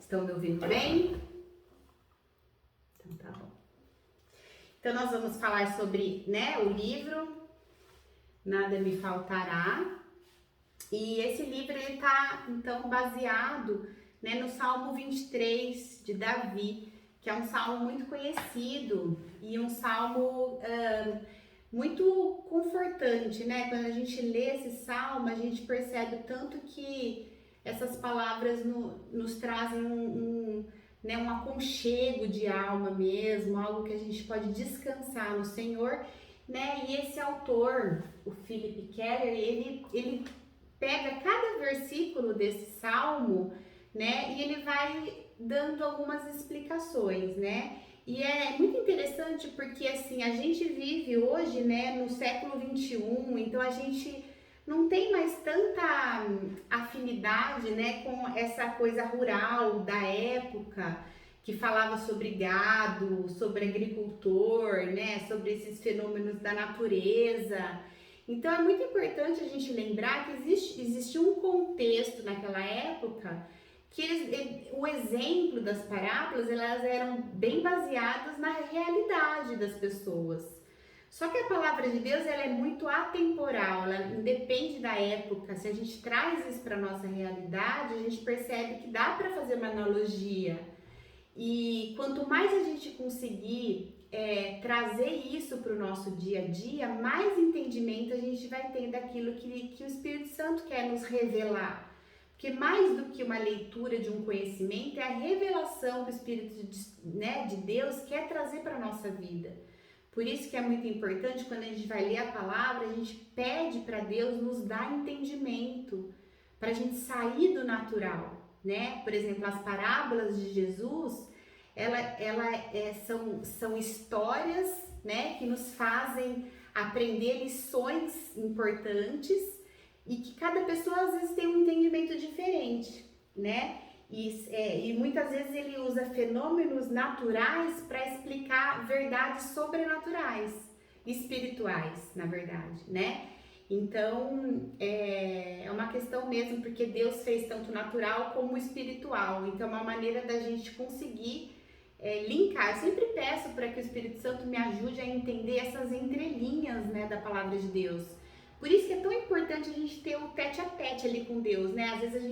Estão me ouvindo bem? Então tá bom. Então nós vamos falar sobre, né, o livro Nada Me Faltará. E esse livro ele tá então baseado, né, no Salmo 23 de Davi, que é um salmo muito conhecido e um salmo muito confortante, né? Quando a gente lê esse salmo, a gente percebe tanto que essas palavras nos trazem né, um aconchego de alma mesmo, algo que a gente pode descansar no Senhor, né? E esse autor, o Philip Keller, ele pega cada versículo desse salmo, né? E ele vai dando algumas explicações, né? E é muito interessante porque, assim, a gente vive hoje, né, no século 21, então a gente não tem mais tanta afinidade, né, com essa coisa rural da época, que falava sobre gado, sobre agricultor, né, sobre esses fenômenos da natureza. Então é muito importante a gente lembrar que existe um contexto naquela época que o exemplo das parábolas, elas eram bem baseadas na realidade das pessoas. Só que a palavra de Deus, ela é muito atemporal, ela independe da época. Se a gente traz isso para nossa realidade, a gente percebe que dá para fazer uma analogia. E quanto mais a gente conseguir trazer isso para o nosso dia a dia, mais entendimento a gente vai ter daquilo que o Espírito Santo quer nos revelar. Porque mais do que uma leitura de um conhecimento, é a revelação que o Espírito de Deus quer trazer para a nossa vida. Por isso que é muito importante, quando a gente vai ler a palavra, a gente pede para Deus nos dar entendimento, para a gente sair do natural, né? Por exemplo, as parábolas de Jesus, são histórias, né, que nos fazem aprender lições importantes, e que cada pessoa às vezes tem um entendimento diferente, né? E muitas vezes ele usa fenômenos naturais para explicar verdades sobrenaturais, espirituais, na verdade, né? Então é uma questão mesmo, porque Deus fez tanto natural como espiritual. Então é uma maneira da gente conseguir linkar. Eu sempre peço para que o Espírito Santo me ajude a entender essas entrelinhas, né, da palavra de Deus. Por isso que é tão importante a gente ter o tete a tete ali com Deus, né? Às vezes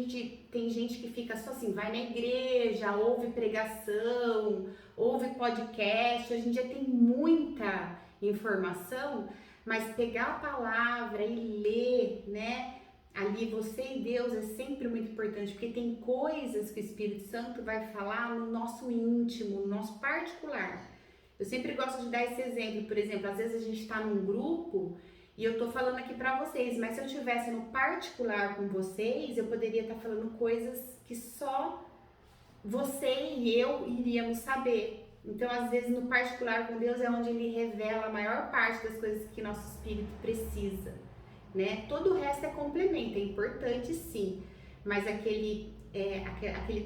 tem gente que fica só assim, vai na igreja, ouve pregação, ouve podcast, hoje em dia tem muita informação, mas pegar a palavra e ler, né? Ali você e Deus é sempre muito importante, porque tem coisas que o Espírito Santo vai falar no nosso íntimo, no nosso particular. Eu sempre gosto de dar esse exemplo, por exemplo, às vezes a gente está num grupo e eu tô falando aqui pra vocês, mas se eu tivesse no particular com vocês, eu poderia estar falando coisas que só você e eu iríamos saber. Então, às vezes, no particular com Deus é onde Ele revela a maior parte das coisas que nosso espírito precisa, né? Todo o resto é complemento, é importante sim, mas aquele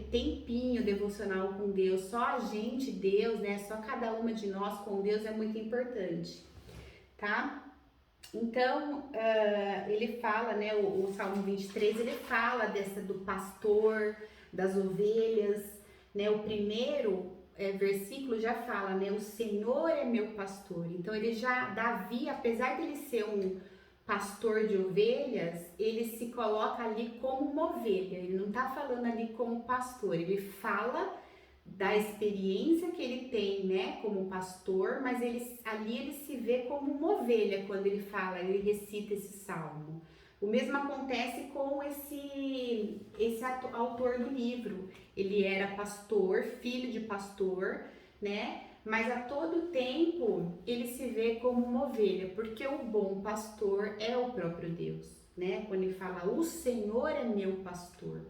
tempinho devocional com Deus, só a gente, Deus, né? Só cada uma de nós com Deus é muito importante, tá? Então, ele fala, né, o Salmo 23, ele fala do pastor, das ovelhas, né, o primeiro versículo já fala, né, o Senhor é meu pastor. Então, Davi, apesar de ele ser um pastor de ovelhas, ele se coloca ali como uma ovelha, ele não tá falando ali como pastor, ele fala da experiência que ele tem, né, como pastor, mas ali ele se vê como uma ovelha quando ele fala, ele recita esse salmo. O mesmo acontece com esse autor do livro. Ele era pastor, filho de pastor, né, mas a todo tempo ele se vê como uma ovelha, porque o bom pastor é o próprio Deus, né, quando ele fala, o Senhor é meu pastor.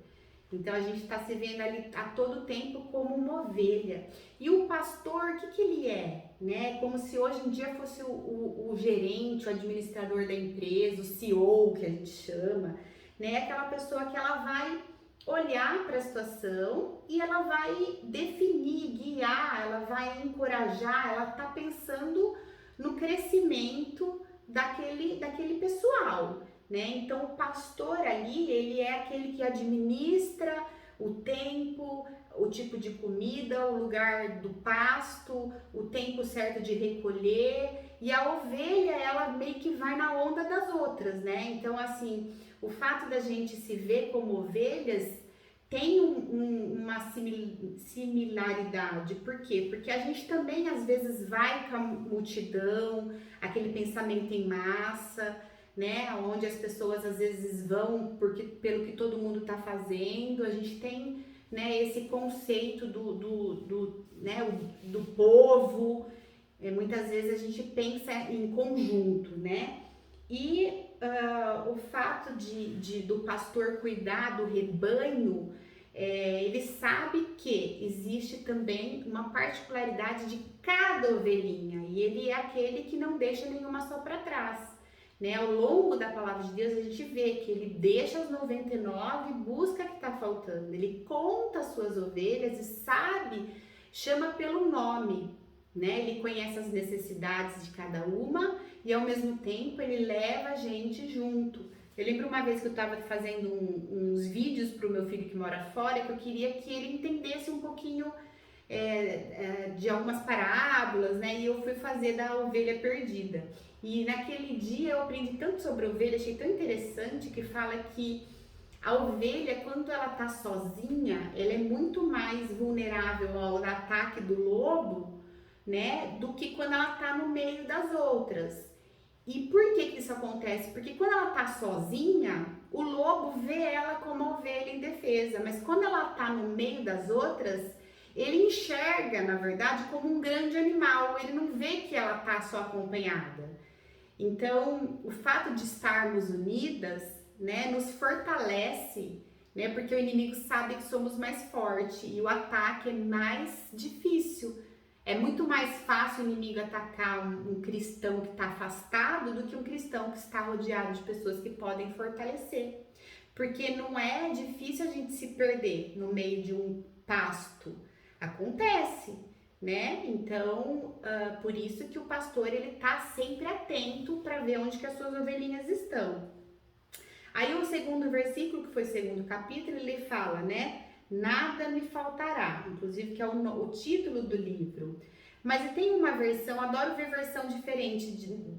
Então a gente está se vendo ali a todo tempo como uma ovelha. E o pastor, o que ele é? Né? Como se hoje em dia fosse o gerente, o administrador da empresa, o CEO que a gente chama, né? Aquela pessoa que ela vai olhar para a situação e ela vai definir, guiar, ela vai encorajar, ela está pensando no crescimento daquele pessoal. Né? Então o pastor ali, ele é aquele que administra o tempo, o tipo de comida, o lugar do pasto, o tempo certo de recolher, e a ovelha, ela meio que vai na onda das outras, né? Então, assim, o fato da gente se ver como ovelhas tem uma similaridade. Por quê? Porque a gente também, às vezes, vai com a multidão, aquele pensamento em massa, né? Onde as pessoas, às vezes, vão pelo que todo mundo está fazendo. A gente tem, né, esse conceito do povo. Muitas vezes a gente pensa em conjunto, né? E o fato do pastor cuidar do rebanho, ele sabe que existe também uma particularidade de cada ovelhinha, e ele é aquele que não deixa nenhuma só para trás, né? Ao longo da palavra de Deus a gente vê que ele deixa as 99 e busca o que está faltando, ele conta as suas ovelhas e sabe, chama pelo nome, né? Ele conhece as necessidades de cada uma e ao mesmo tempo ele leva a gente junto. Eu lembro uma vez que eu estava fazendo uns vídeos para o meu filho que mora fora, que eu queria que ele entendesse um pouquinho de algumas parábolas, né? E eu fui fazer da ovelha perdida. E naquele dia eu aprendi tanto sobre a ovelha, achei tão interessante que fala que a ovelha, quando ela está sozinha, ela é muito mais vulnerável ao ataque do lobo, né, do que quando ela tá no meio das outras. E por que isso acontece? Porque quando ela tá sozinha, o lobo vê ela como uma ovelha indefesa, mas quando ela tá no meio das outras, ele enxerga, na verdade, como um grande animal, ele não vê que ela tá só acompanhada. Então, o fato de estarmos unidas, né, nos fortalece, né, porque o inimigo sabe que somos mais fortes e o ataque é mais difícil. É muito mais fácil o inimigo atacar um cristão que está afastado do que um cristão que está rodeado de pessoas que podem fortalecer. Porque não é difícil a gente se perder no meio de um pasto. Acontece, né? Então, por isso que o pastor, ele tá sempre atento para ver onde que as suas ovelhinhas estão. Aí o segundo versículo, que foi o segundo capítulo, ele fala, né? Nada me faltará, inclusive que é o título do livro. Mas tem uma versão, adoro ver versão diferente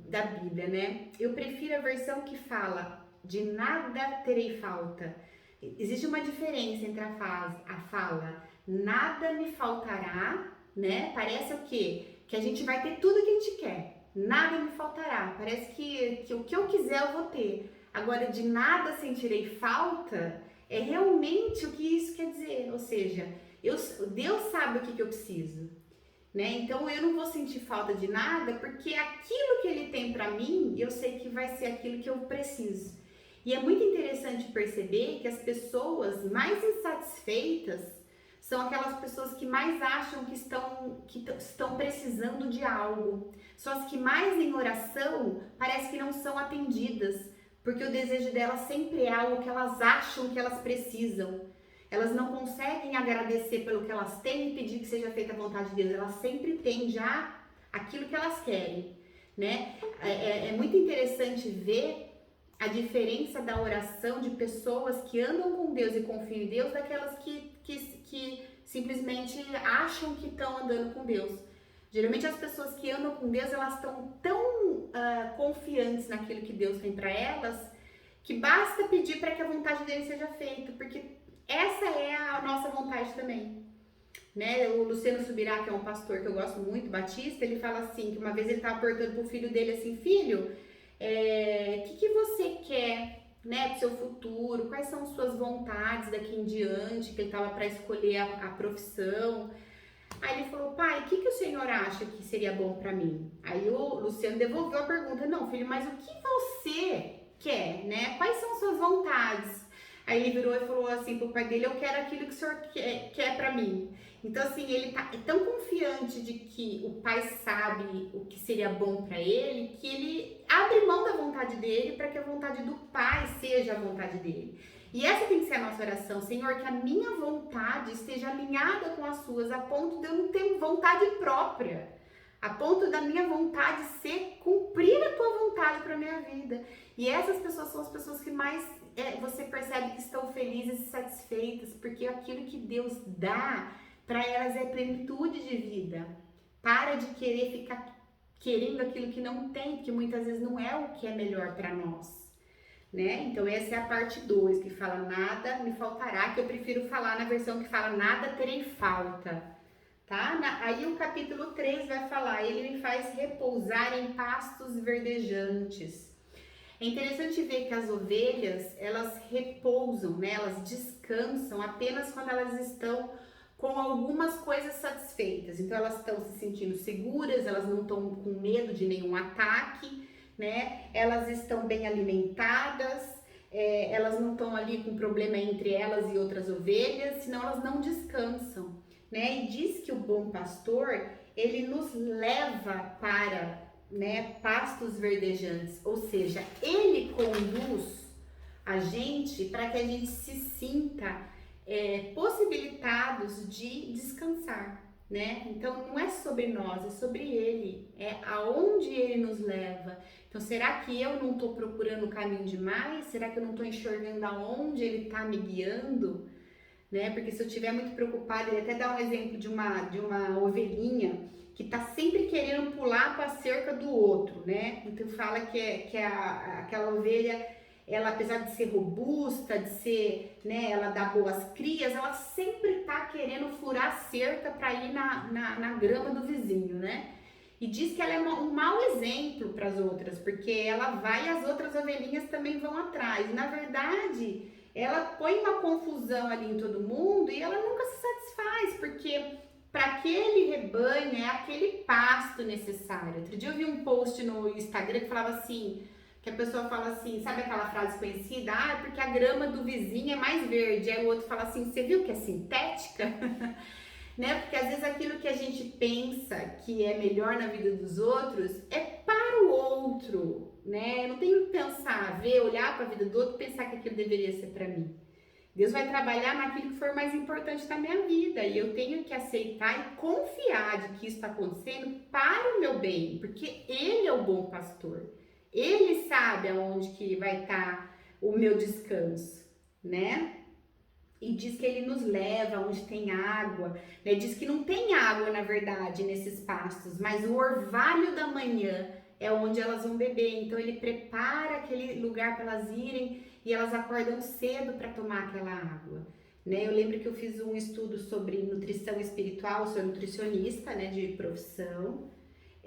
da Bíblia, né? Eu prefiro a versão que fala de nada terei falta. Existe uma diferença entre a fala nada me faltará, né? Parece o quê? Que a gente vai ter tudo que a gente quer. Nada me faltará. Parece que o que eu quiser eu vou ter. Agora, de nada sentirei falta, é realmente o que isso quer dizer. Ou seja, Deus sabe o que eu preciso, né? Então, eu não vou sentir falta de nada, porque aquilo que Ele tem para mim, eu sei que vai ser aquilo que eu preciso. E é muito interessante perceber que as pessoas mais insatisfeitas são aquelas pessoas que mais acham que estão precisando de algo. São as que mais em oração parece que não são atendidas, porque o desejo delas sempre é algo que elas acham que elas precisam. Elas não conseguem agradecer pelo que elas têm e pedir que seja feita a vontade de Deus. Elas sempre têm já aquilo que elas querem, né? É muito interessante ver a diferença da oração de pessoas que andam com Deus e confiam em Deus daquelas que simplesmente acham que estão andando com Deus. Geralmente as pessoas que andam com Deus, elas estão tão confiantes naquilo que Deus tem para elas, que basta pedir para que a vontade dele seja feita, porque essa é a nossa vontade também, né? O Luciano Subirá, que é um pastor que eu gosto muito, batista, ele fala assim, que uma vez ele estava perguntando pro filho dele assim, filho, o que você quer, né, pro seu futuro, quais são suas vontades daqui em diante, que ele estava para escolher a profissão. Aí ele falou, pai, o que o senhor acha que seria bom para mim? Aí o Luciano devolveu a pergunta, não, filho, mas o que você quer, né? Quais são suas vontades? Aí ele virou e falou assim pro pai dele, eu quero aquilo que o senhor quer para mim. Então, assim, ele tá tão confiante de que o pai sabe o que seria bom para ele, que ele abre mão da vontade dele para que a vontade do pai seja a vontade dele. E essa tem que ser a nossa oração, Senhor, que a minha vontade esteja alinhada com as suas, a ponto de eu não ter vontade própria, a ponto da minha vontade ser cumprir a tua vontade para minha vida. E essas pessoas são as pessoas que mais você percebe que estão felizes e satisfeitas, porque aquilo que Deus dá para elas é plenitude de vida. Para de querer ficar querendo aquilo que não tem, que muitas vezes não é o que é melhor para nós, né? Então essa é a parte 2, que fala nada me faltará, que eu prefiro falar na versão que fala nada terei falta, tá? Aí o capítulo 3 vai falar, ele me faz repousar em pastos verdejantes. É interessante ver que as ovelhas, elas repousam, né? Elas descansam apenas quando elas estão com algumas coisas satisfeitas. Então elas estão se sentindo seguras, elas não estão com medo de nenhum ataque, né? Elas estão bem alimentadas, elas não estão ali com problema entre elas e outras ovelhas, senão elas não descansam, né? E diz que o bom pastor, ele nos leva para, né, pastos verdejantes, ou seja, ele conduz a gente para que a gente se sinta possibilitados de descansar, né? Então não é sobre nós, é sobre ele, é aonde ele nos leva. Então será que eu não estou procurando o caminho demais? Será que eu não estou enxergando aonde ele está me guiando? Né? Porque se eu estiver muito preocupada, ele até dá um exemplo de uma ovelhinha que está sempre querendo pular para a cerca do outro, né? Então fala que aquela ovelha, ela, apesar de ser robusta, de ser, né, ela dá boas crias, ela sempre tá querendo furar cerca para ir na grama do vizinho, né? E diz que ela é um mau exemplo para as outras, porque ela vai e as outras ovelhinhas também vão atrás. Na verdade, ela põe uma confusão ali em todo mundo e ela nunca se satisfaz, porque para aquele rebanho é aquele pasto necessário. Outro dia eu vi um post no Instagram que falava assim, que a pessoa fala assim, sabe aquela frase conhecida? Ah, é porque a grama do vizinho é mais verde. Aí o outro fala assim, você viu que é sintética? Né? Porque às vezes aquilo que a gente pensa que é melhor na vida dos outros é para o outro, né? Eu não tenho que pensar, ver, olhar para a vida do outro e pensar que aquilo deveria ser para mim. Deus vai trabalhar naquilo que for mais importante na minha vida e eu tenho que aceitar e confiar de que isso está acontecendo para o meu bem, porque Ele é o bom pastor. Ele sabe aonde que vai estar o meu descanso, né? E diz que ele nos leva onde tem água, né? Diz que não tem água, na verdade, nesses pastos, mas o orvalho da manhã é onde elas vão beber. Então ele prepara aquele lugar para elas irem e elas acordam cedo para tomar aquela água, né? Eu lembro que eu fiz um estudo sobre nutrição espiritual, sou nutricionista, né, de profissão.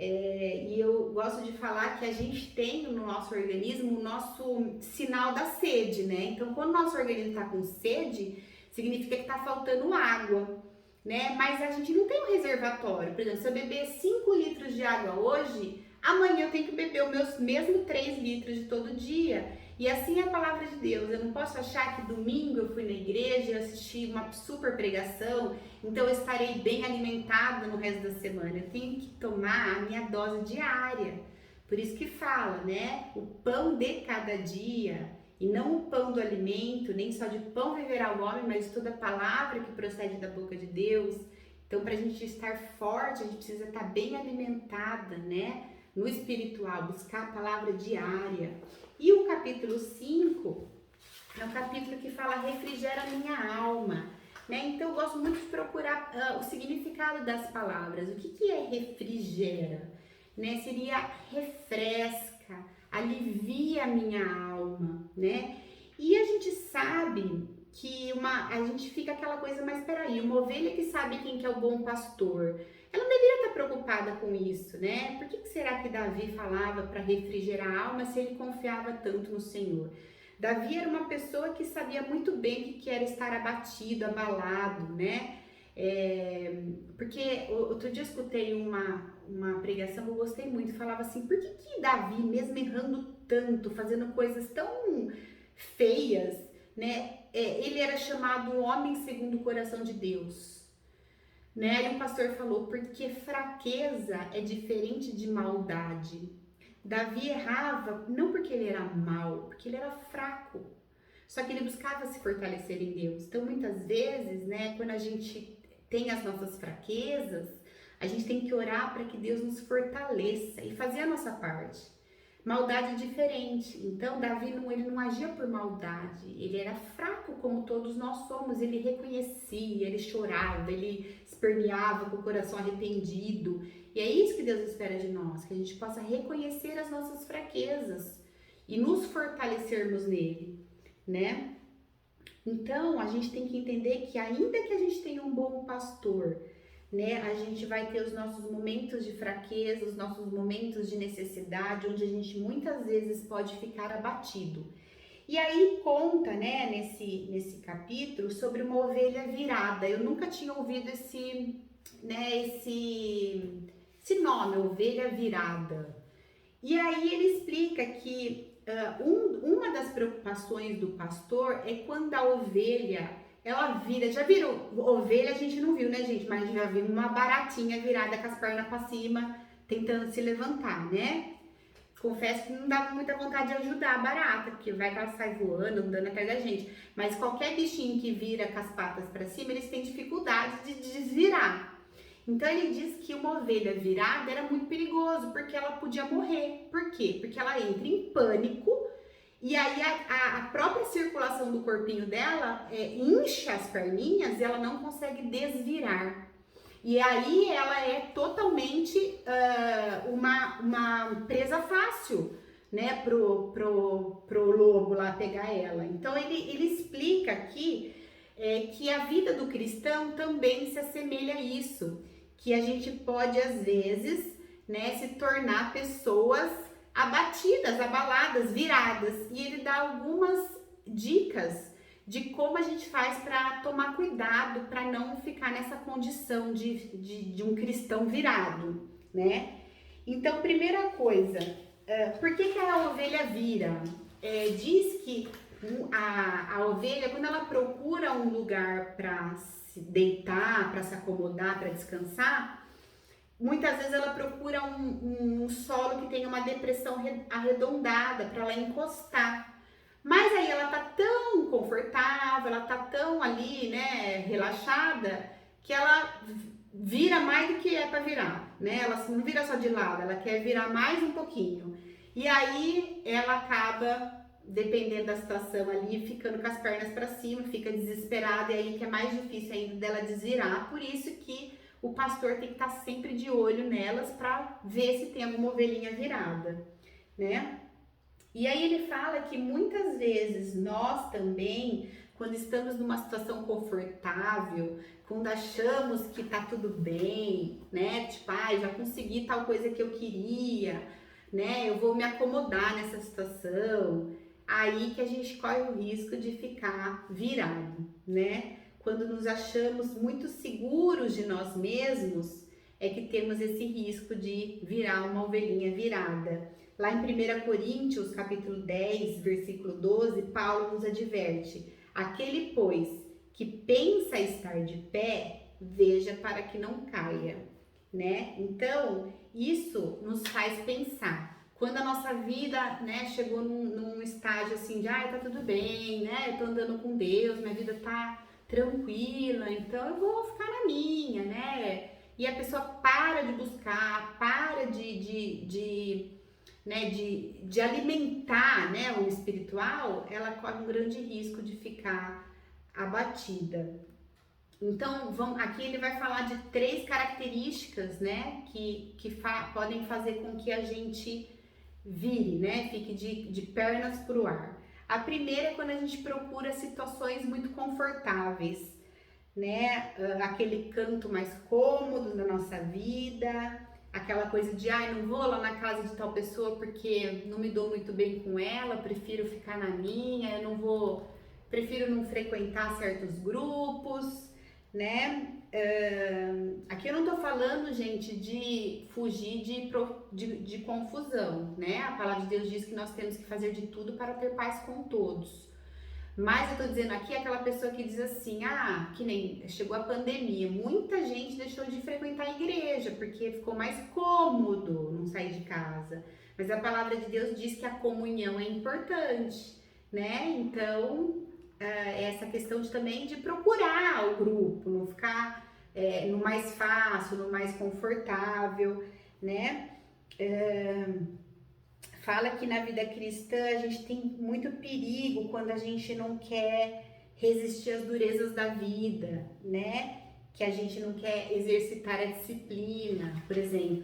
E eu gosto de falar que a gente tem no nosso organismo o nosso sinal da sede, né? Então, quando o nosso organismo está com sede, significa que está faltando água, né? Mas a gente não tem um reservatório. Por exemplo, se eu beber 5 litros de água hoje, amanhã eu tenho que beber os meus mesmos 3 litros de todo dia. E assim é a palavra de Deus. Eu não posso achar que domingo eu fui na igreja e assisti uma super pregação, então eu estarei bem alimentada no resto da semana. Eu tenho que tomar a minha dose diária. Por isso que fala, né? O pão de cada dia, e não o pão do alimento, nem só de pão viverá o homem, mas toda palavra que procede da boca de Deus. Então, para a gente estar forte, a gente precisa estar bem alimentada, né? No espiritual, buscar a palavra diária. E o capítulo 5 é um capítulo que fala refrigera a minha alma, né? Então eu gosto muito de procurar o significado das palavras. O que é refrigera? Né? Seria refresca, alivia a minha alma, né? E a gente sabe que a gente fica aquela coisa, mas peraí, uma ovelha que sabe quem que é o bom pastor, ela não deveria estar preocupada com isso, né? Por que será que Davi falava para refrigerar a alma se ele confiava tanto no Senhor? Davi era uma pessoa que sabia muito bem o que era estar abatido, abalado, né? Porque outro dia eu escutei uma pregação que eu gostei muito, falava assim, por que Davi, mesmo errando tanto, fazendo coisas tão feias, né? Ele era chamado homem segundo o coração de Deus. Né? E o pastor falou, porque fraqueza é diferente de maldade. Davi errava não porque ele era mau, porque ele era fraco. Só que ele buscava se fortalecer em Deus. Então, muitas vezes, né, quando a gente tem as nossas fraquezas, a gente tem que orar para que Deus nos fortaleça e fazer a nossa parte. Maldade diferente. Então, Davi ele não agia por maldade. Ele era fraco como todos nós somos. Ele reconhecia, ele chorava, ele esperneava com o coração arrependido. E é isso que Deus espera de nós, que a gente possa reconhecer as nossas fraquezas e nos fortalecermos nele, né? Então, a gente tem que entender que ainda que a gente tenha um bom pastor, né, a gente vai ter os nossos momentos de fraqueza, os nossos momentos de necessidade, onde a gente muitas vezes pode ficar abatido. E aí conta, né, nesse capítulo sobre uma ovelha virada. Eu nunca tinha ouvido esse nome, ovelha virada. E aí ele explica que uma das preocupações do pastor é quando a ovelha, ela vira, já viram, ovelha a gente não viu, né, gente? Mas já viu uma baratinha virada com as pernas para cima, tentando se levantar, né? Confesso que não dava muita vontade de ajudar a barata, porque vai que ela sai voando, andando atrás da gente. Mas qualquer bichinho que vira com as patas para cima, eles têm dificuldade de desvirar. Então ele diz que uma ovelha virada era muito perigoso, porque ela podia morrer. Por quê? Porque ela entra em pânico e aí a própria circulação do corpinho dela incha as perninhas e ela não consegue desvirar. E aí ela é totalmente uma presa fácil, né, pro lobo lá pegar ela. Então ele explica aqui que a vida do cristão também se assemelha a isso, que a gente pode às vezes, né, se tornar pessoas abatidas, abaladas, viradas. E ele dá algumas dicas de como a gente faz para tomar cuidado, para não ficar nessa condição de um cristão virado, né? Então, primeira coisa, por que a ovelha vira? Diz que a ovelha, quando ela procura um lugar para se deitar, para se acomodar, para descansar, muitas vezes ela procura um solo que tenha uma depressão arredondada para ela encostar. Mas aí ela tá tão confortável, ela tá tão ali, né, relaxada, que ela vira mais do que é para virar, né? Ela não vira só de lado, ela quer virar mais um pouquinho. E aí ela acaba, dependendo da situação ali, ficando com as pernas para cima, fica desesperada, e aí que é mais difícil ainda dela desvirar. Por isso que o pastor tem que estar sempre de olho nelas para ver se tem alguma ovelhinha virada, né? E aí ele fala que muitas vezes nós também, quando estamos numa situação confortável, quando achamos que tá tudo bem, né? Tipo, já consegui tal coisa que eu queria, né? Eu vou me acomodar nessa situação. Aí que a gente corre o risco de ficar virado, né? Quando nos achamos muito seguros de nós mesmos, é que temos esse risco de virar uma ovelhinha virada. Lá em 1 Coríntios, capítulo 10, versículo 12, Paulo nos adverte: aquele, pois, que pensa estar de pé, veja para que não caia, né? Então, isso nos faz pensar. Quando a nossa vida, né, chegou num estágio assim de, tá tudo bem, né? Eu tô andando com Deus, minha vida tá tranquila, então eu vou ficar na minha, né? E a pessoa para de buscar, para de alimentar, né, o espiritual, ela corre um grande risco de ficar abatida. Então, aqui ele vai falar de 3 características, né, que podem fazer com que a gente vire, né, fique de pernas pro ar. A primeira é quando a gente procura situações muito confortáveis, né, aquele canto mais cômodo da nossa vida, aquela coisa de, não vou lá na casa de tal pessoa porque não me dou muito bem com ela, prefiro ficar na minha, prefiro não frequentar certos grupos, né? Aqui eu não tô falando, gente, de fugir de confusão, né? A palavra de Deus diz que nós temos que fazer de tudo para ter paz com todos. Mas eu tô dizendo aqui aquela pessoa que diz assim, que nem chegou a pandemia, muita gente deixou de frequentar a igreja, porque ficou mais cômodo não sair de casa. Mas a palavra de Deus diz que a comunhão é importante, né? Então, essa questão também de procurar o grupo, não ficar no mais fácil, no mais confortável, né? fala que na vida cristã a gente tem muito perigo quando a gente não quer resistir às durezas da vida, né? Que a gente não quer exercitar a disciplina. Por exemplo,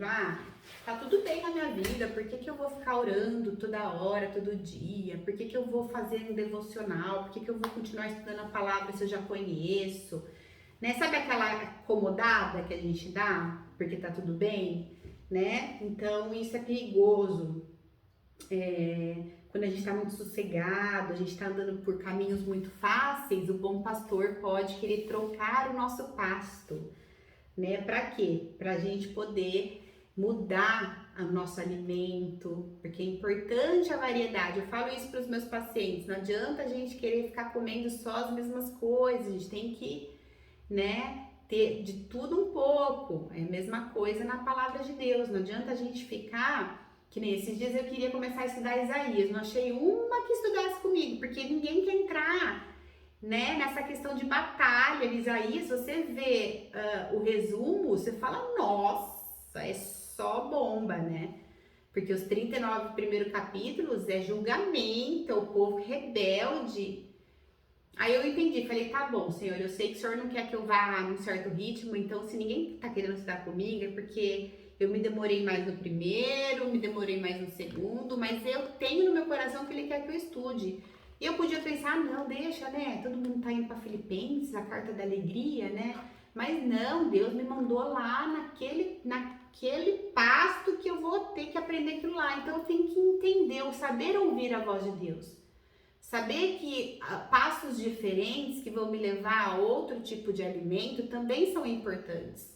tá tudo bem na minha vida, por que eu vou ficar orando toda hora, todo dia? Por que eu vou fazer um devocional? Por que eu vou continuar estudando a palavra se eu já conheço? Né? Sabe aquela acomodada que a gente dá porque tá tudo bem? Né? Então isso é perigoso. Quando a gente está muito sossegado, a gente está andando por caminhos muito fáceis, o bom pastor pode querer trocar o nosso pasto, né? Para quê? Para a gente poder mudar o nosso alimento, porque é importante a variedade. Eu falo isso para os meus pacientes, não adianta a gente querer ficar comendo só as mesmas coisas, a gente tem que, né, ter de tudo um pouco. É a mesma coisa na palavra de Deus, não adianta a gente ficar... Que nem esses dias eu queria começar a estudar Isaías, não achei uma que estudasse comigo, porque ninguém quer entrar, né, nessa questão de batalha. Isaías, você vê o resumo, você fala, nossa, é só bomba, né? Porque os 39 primeiros capítulos é julgamento, é o povo rebelde. Aí eu entendi, falei, tá bom, Senhor, eu sei que o Senhor não quer que eu vá num certo ritmo, então se ninguém tá querendo estudar comigo é porque eu me demorei mais no primeiro, me demorei mais no segundo, mas eu tenho no meu coração que Ele quer que eu estude. E eu podia pensar, não, deixa, né, todo mundo tá indo pra Filipenses, a carta da alegria, né, mas não, Deus me mandou lá naquele pasto que eu vou ter que aprender aquilo lá, então eu tenho que entender, o saber ouvir a voz de Deus. Saber que passos diferentes que vão me levar a outro tipo de alimento também são importantes,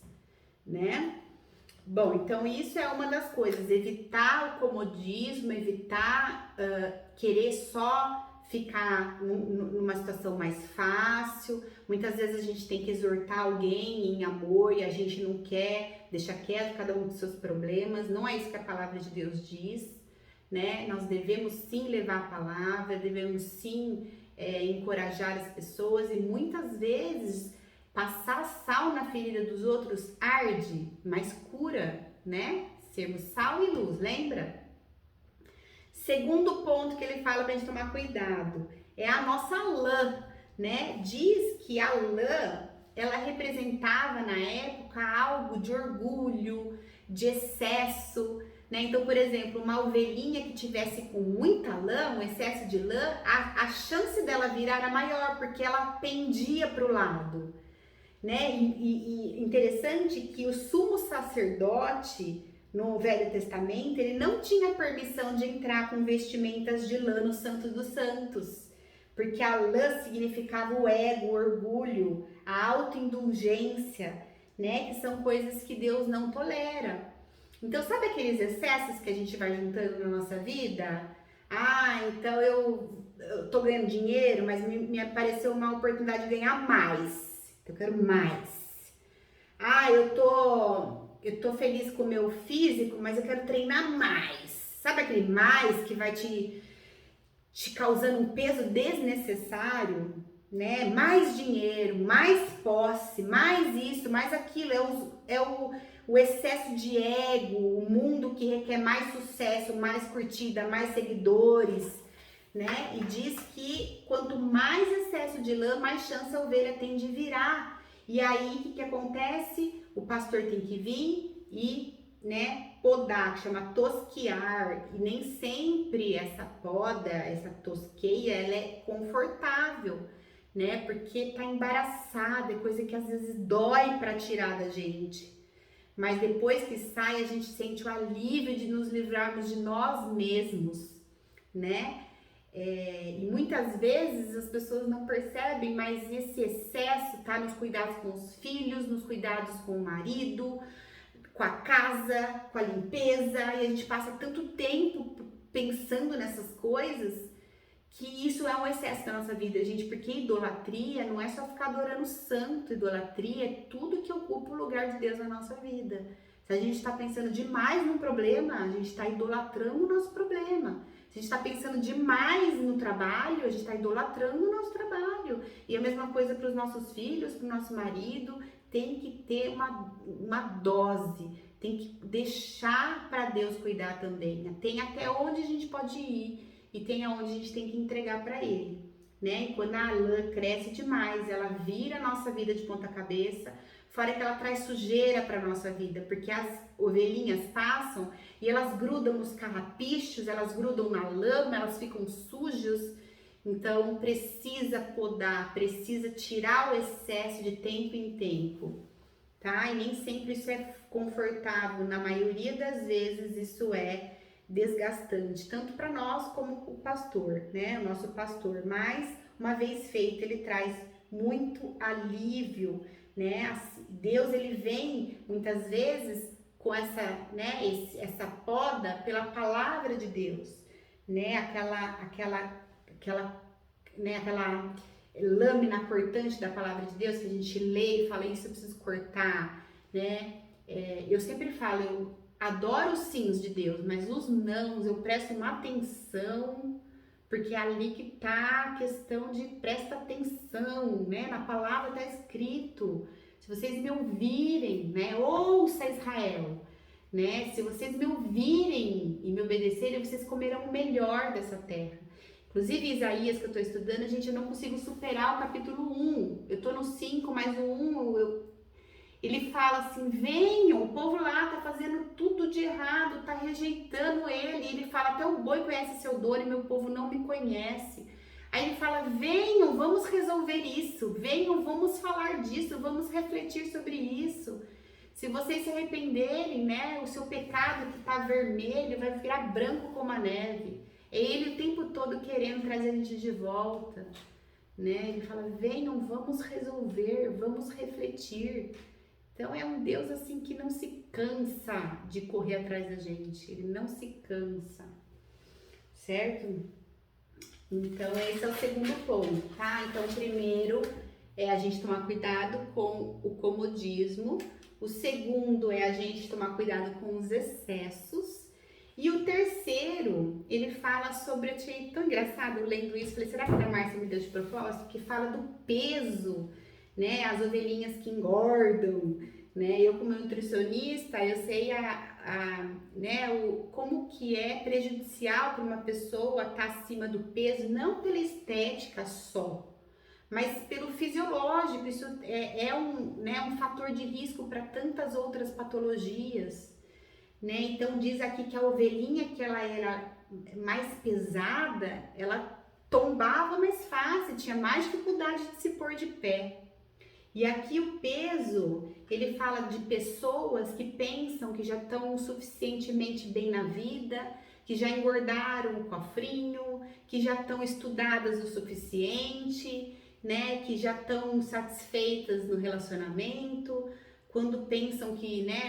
né? Bom, então isso é uma das coisas, evitar o comodismo, evitar querer só ficar numa situação mais fácil. Muitas vezes a gente tem que exortar alguém em amor e a gente não quer, deixa quieto cada um dos seus problemas, não é isso que a palavra de Deus diz. Né? Nós devemos sim levar a palavra, devemos sim encorajar as pessoas e muitas vezes passar sal na ferida dos outros arde, mas cura, né? Sermos sal e luz, lembra? Segundo ponto que ele fala pra gente tomar cuidado é a nossa lã, né? Diz que a lã, ela representava na época algo de orgulho, de excesso, né? Então, por exemplo, uma ovelhinha que tivesse com muita lã, um excesso de lã, a chance dela virar era maior, porque ela pendia para o lado, né? E interessante que o sumo sacerdote, no Velho Testamento, ele não tinha permissão de entrar com vestimentas de lã no Santo dos Santos, porque a lã significava o ego, o orgulho, a autoindulgência, né? Que são coisas que Deus não tolera. Então, sabe aqueles excessos que a gente vai juntando na nossa vida? Então eu tô ganhando dinheiro, mas me apareceu uma oportunidade de ganhar mais. Eu quero mais. Eu tô feliz com o meu físico, mas eu quero treinar mais. Sabe aquele mais que vai te causando um peso desnecessário, né? Mais dinheiro, mais posse, mais isso, mais aquilo. O excesso de ego, o mundo que requer mais sucesso, mais curtida, mais seguidores, né? E diz que quanto mais excesso de lã, mais chance a ovelha tem de virar. E aí, o que acontece? O pastor tem que vir e, né, podar, que chama tosquear. E nem sempre essa poda, essa tosqueia, ela é confortável, né? Porque tá embaraçada, é coisa que às vezes dói para tirar da gente. Mas depois que sai, a gente sente o alívio de nos livrarmos de nós mesmos, né? E muitas vezes as pessoas não percebem, mas esse excesso tá nos cuidados com os filhos, nos cuidados com o marido, com a casa, com a limpeza, e a gente passa tanto tempo pensando nessas coisas que isso é um excesso da nossa vida, gente, porque idolatria não é só ficar adorando o santo, idolatria é tudo que ocupa o lugar de Deus na nossa vida. Se a gente está pensando demais num problema, a gente está idolatrando o nosso problema. Se a gente está pensando demais no trabalho, a gente está idolatrando o nosso trabalho. E a mesma coisa para os nossos filhos, para o nosso marido, tem que ter uma dose, tem que deixar para Deus cuidar também, né? Tem até onde a gente pode ir e tem aonde a gente tem que entregar para Ele, né? E quando a lã cresce demais, ela vira a nossa vida de ponta cabeça, fora que ela traz sujeira para nossa vida, porque as ovelhinhas passam e elas grudam nos carrapichos, elas grudam na lama, elas ficam sujos. Então precisa podar, precisa tirar o excesso de tempo em tempo, tá? E nem sempre isso é confortável, na maioria das vezes isso é desgastante, tanto para nós como o pastor, né? O nosso pastor, mas uma vez feito, ele traz muito alívio, né? Deus, ele vem muitas vezes com essa, né, essa poda pela palavra de Deus, né? Aquela lâmina cortante da palavra de Deus que a gente lê e fala, isso eu preciso cortar, né? Eu sempre falo, eu adoro os sims de Deus, mas os nãos eu presto uma atenção, porque é ali que tá a questão de presta atenção, né? Na palavra tá escrito, se vocês me ouvirem, né? Ouça Israel, né? Se vocês me ouvirem e me obedecerem, vocês comerão o melhor dessa terra. Inclusive, Isaías, que eu estou estudando, eu não consigo superar o capítulo 1. Eu estou no 5, mas o 1, ele fala assim, venham, o povo lá tá fazendo tudo de errado, tá rejeitando ele. Ele fala, até o boi conhece seu dono e meu povo não me conhece. Aí ele fala, venham, vamos resolver isso. Venham, vamos falar disso, vamos refletir sobre isso. Se vocês se arrependerem, né, o seu pecado que tá vermelho vai virar branco como a neve. É ele o tempo todo querendo trazer a gente de volta, né? Ele fala, venham, vamos resolver, vamos refletir. Então é um Deus assim que não se cansa de correr atrás da gente, ele não se cansa, certo? Então esse é o segundo ponto, tá? Então primeiro é a gente tomar cuidado com o comodismo, o segundo é a gente tomar cuidado com os excessos, e o terceiro, ele fala sobre, eu achei tão engraçado lendo isso, falei, será que a Márcia me deu de propósito? Que fala do peso, né, as ovelhinhas que engordam, né, eu como nutricionista, eu sei como que é prejudicial para uma pessoa estar acima do peso, não pela estética só, mas pelo fisiológico, isso é um fator de risco para tantas outras patologias, né? Então diz aqui que a ovelhinha que ela era mais pesada, ela tombava mais fácil, tinha mais dificuldade de se pôr de pé. E aqui o peso, ele fala de pessoas que pensam que já estão suficientemente bem na vida, que já engordaram o cofrinho, que já estão estudadas o suficiente, né, que já estão satisfeitas no relacionamento, quando pensam que, né,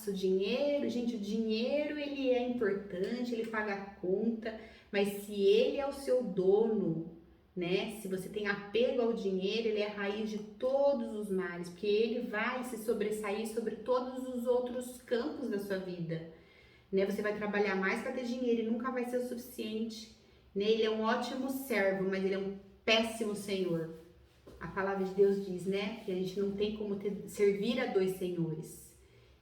o dinheiro, gente, o dinheiro ele é importante, ele paga a conta, mas se ele é o seu dono, né, se você tem apego ao dinheiro, ele é a raiz de todos os males, porque ele vai se sobressair sobre todos os outros campos da sua vida, né, você vai trabalhar mais para ter dinheiro e nunca vai ser o suficiente, né, ele é um ótimo servo, mas ele é um péssimo senhor. A palavra de Deus diz, né, que a gente não tem como servir a dois senhores.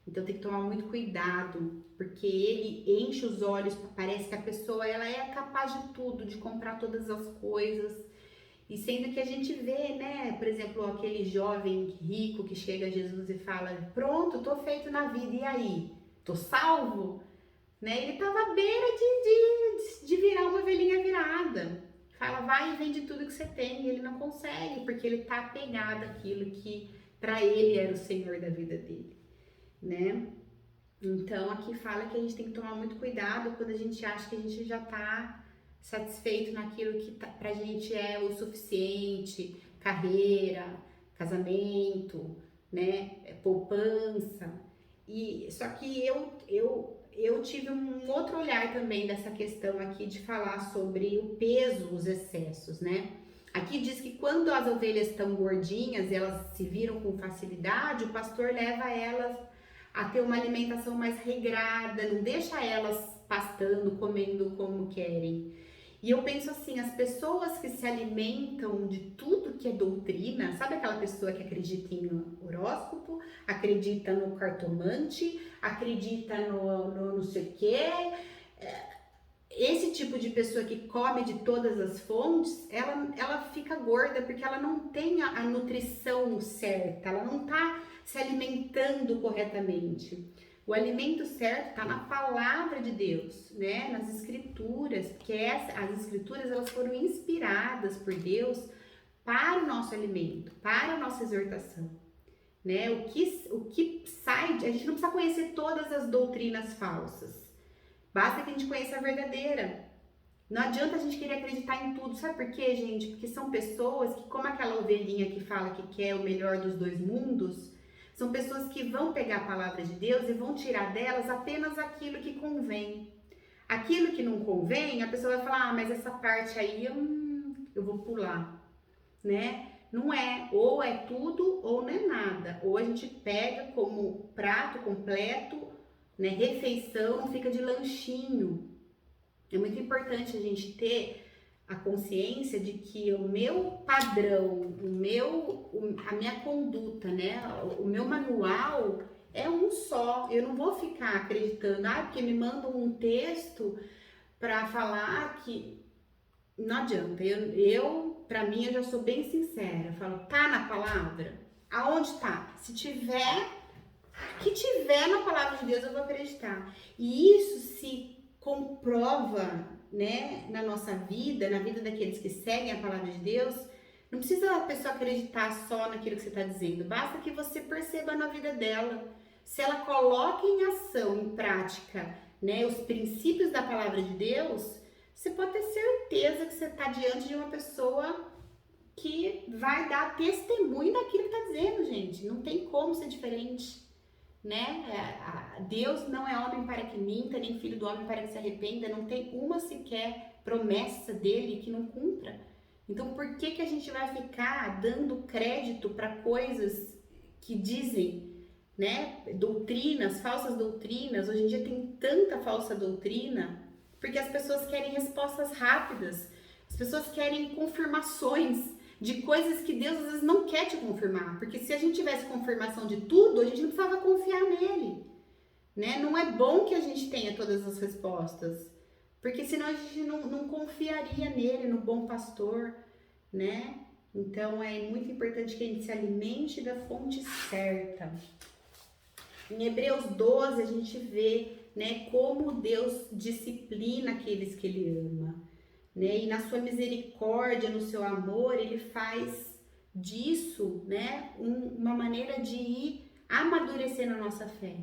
Então tem que tomar muito cuidado, porque ele enche os olhos, parece que a pessoa ela é capaz de tudo, de comprar todas as coisas. E sendo que a gente vê, né, por exemplo, aquele jovem rico que chega a Jesus e fala, pronto, tô feito na vida, e aí? Tô salvo? Né? Ele tava à beira de virar uma ovelhinha virada. Fala, vai e vende tudo que você tem, e ele não consegue, porque ele tá apegado àquilo que para ele era o Senhor da vida dele, né? Então aqui fala que a gente tem que tomar muito cuidado quando a gente acha que a gente já tá satisfeito naquilo que pra gente é o suficiente, carreira, casamento, né, poupança. E só que eu tive um outro olhar também dessa questão aqui de falar sobre o peso, os excessos, né? Aqui diz que quando as ovelhas estão gordinhas e elas se viram com facilidade, o pastor leva elas a ter uma alimentação mais regrada, não deixa elas pastando, comendo como querem. E eu penso assim, as pessoas que se alimentam de tudo que é doutrina, sabe aquela pessoa que acredita em horóscopo, acredita no cartomante, acredita no não sei o quê. Esse tipo de pessoa que come de todas as fontes, ela fica gorda porque ela não tem a nutrição certa, ela não está se alimentando corretamente. O alimento certo está na palavra de Deus, né? Nas escrituras, porque as escrituras elas foram inspiradas por Deus para o nosso alimento, para a nossa exortação, né? O que sai, a gente não precisa conhecer todas as doutrinas falsas. Basta que a gente conheça a verdadeira. Não adianta a gente querer acreditar em tudo. Sabe por quê, gente? Porque são pessoas que, como aquela ovelhinha que fala que quer o melhor dos dois mundos, são pessoas que vão pegar a palavra de Deus e vão tirar delas apenas aquilo que convém. Aquilo que não convém, a pessoa vai falar, mas essa parte aí eu vou pular, né? Não é, ou é tudo ou não é nada. Ou a gente pega como prato completo, né, refeição, não fica de lanchinho. É muito importante a gente ter a consciência de que o meu padrão, a minha conduta, né, o meu manual é um só. Eu não vou ficar acreditando, porque me mandam um texto para falar que não adianta. Para mim, eu já sou bem sincera. Eu falo, tá na palavra? Aonde tá? Se tiver que tiver na palavra de Deus, eu vou acreditar. E isso se comprova, né, na nossa vida, na vida daqueles que seguem a palavra de Deus. Não precisa a pessoa acreditar só naquilo que você está dizendo, basta que você perceba na vida dela. Se ela coloca em ação, em prática, né, os princípios da palavra de Deus, você pode ter certeza que você está diante de uma pessoa que vai dar testemunho daquilo que está dizendo, gente. Não tem como ser diferente. Né? Deus não é homem para que minta, nem filho do homem para que se arrependa, não tem uma sequer promessa dele que não cumpra. Então por que a gente vai ficar dando crédito para coisas que dizem, né, doutrinas, falsas doutrinas? Hoje em dia tem tanta falsa doutrina, porque as pessoas querem respostas rápidas, as pessoas querem confirmações de coisas que Deus às vezes não quer te confirmar, porque se a gente tivesse confirmação de tudo, a gente não precisava confiar nele, né? Não é bom que a gente tenha todas as respostas, porque senão a gente não confiaria nele, no bom pastor, né? Então é muito importante que a gente se alimente da fonte certa. Em Hebreus 12 a gente vê, né, como Deus disciplina aqueles que ele ama. Né? E na sua misericórdia, no seu amor, ele faz disso, né, uma maneira de ir amadurecendo a nossa fé.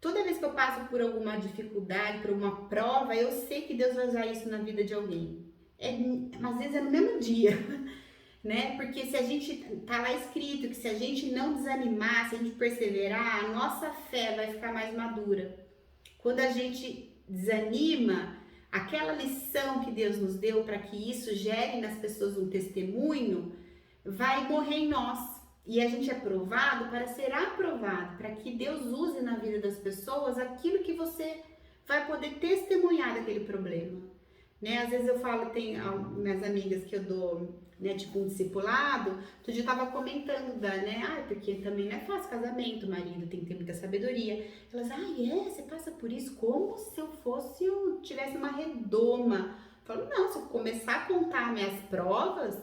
Toda vez que eu passo por alguma dificuldade, por uma prova, eu sei que Deus vai usar isso na vida de alguém. Às vezes é no mesmo dia, né? Porque se a gente tá lá escrito que se a gente não desanimar, se a gente perseverar, a nossa fé vai ficar mais madura. Quando a gente desanima, aquela lição que Deus nos deu para que isso gere nas pessoas um testemunho, vai morrer em nós. E a gente é provado para ser aprovado, para que Deus use na vida das pessoas aquilo que você vai poder testemunhar daquele problema. Né? Às vezes eu falo, tem minhas amigas que eu dou, né, tipo um discipulado, outro dia eu tava comentando né, porque também não é fácil casamento, o marido tem que ter muita sabedoria. Elas, você passa por isso como se eu tivesse uma redoma. Eu falo, não, se eu começar a contar minhas provas,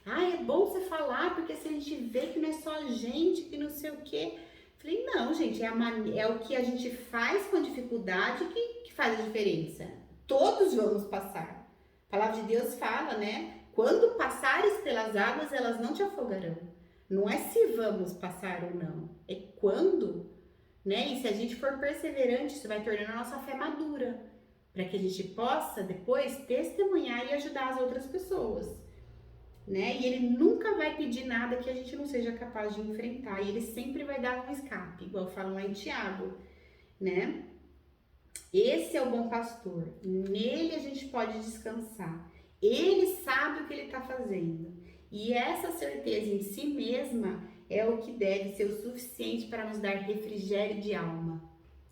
é bom você falar, porque se a gente vê que não é só a gente, que não sei o quê. Falei, não, gente, é o que a gente faz com a dificuldade que faz a diferença. Todos vamos passar. A palavra de Deus fala, né? Quando passares pelas águas, elas não te afogarão. Não é se vamos passar ou não, é quando, né? E se a gente for perseverante, isso vai tornando a nossa fé madura, para que a gente possa depois testemunhar e ajudar as outras pessoas, né? E ele nunca vai pedir nada que a gente não seja capaz de enfrentar, e ele sempre vai dar um escape, igual falam lá em Tiago, né? Esse é o bom pastor, nele a gente pode descansar. Ele sabe o que ele está fazendo. E essa certeza em si mesma é o que deve ser o suficiente para nos dar refrigério de alma,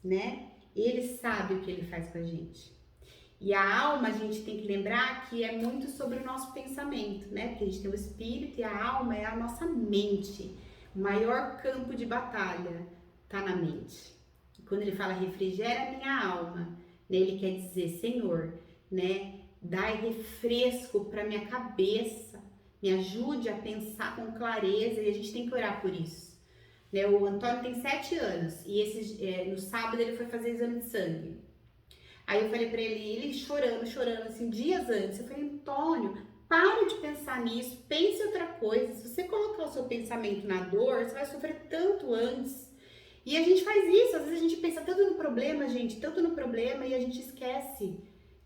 né? Ele sabe o que ele faz com a gente. E a alma, a gente tem que lembrar que é muito sobre o nosso pensamento, né? Porque a gente tem o espírito e a alma é a nossa mente. O maior campo de batalha está na mente. Quando ele fala refrigera a minha alma, né, ele quer dizer, Senhor, né, dai refresco para minha cabeça, me ajude a pensar com clareza, e a gente tem que orar por isso. Né, o Antônio tem 7 anos e no sábado ele foi fazer exame de sangue. Aí eu falei pra ele chorando, assim, dias antes. Eu falei, Antônio, para de pensar nisso, pense em outra coisa. Se você colocar o seu pensamento na dor, você vai sofrer tanto antes. E a gente faz isso, às vezes a gente pensa tanto no problema, gente, tanto no problema, e a gente esquece,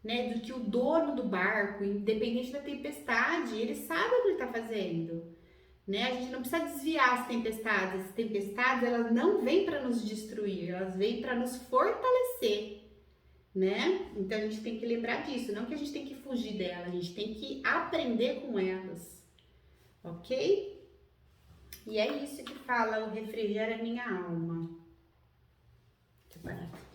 né, do que o dono do barco, independente da tempestade, ele sabe o que ele tá fazendo. Né? A gente não precisa desviar as tempestades. As tempestades, elas não vêm para nos destruir, elas vêm para nos fortalecer, né? Então a gente tem que lembrar disso, não que a gente tem que fugir dela, a gente tem que aprender com elas, ok? E é isso que fala o refrigera minha alma. Deixa eu parar.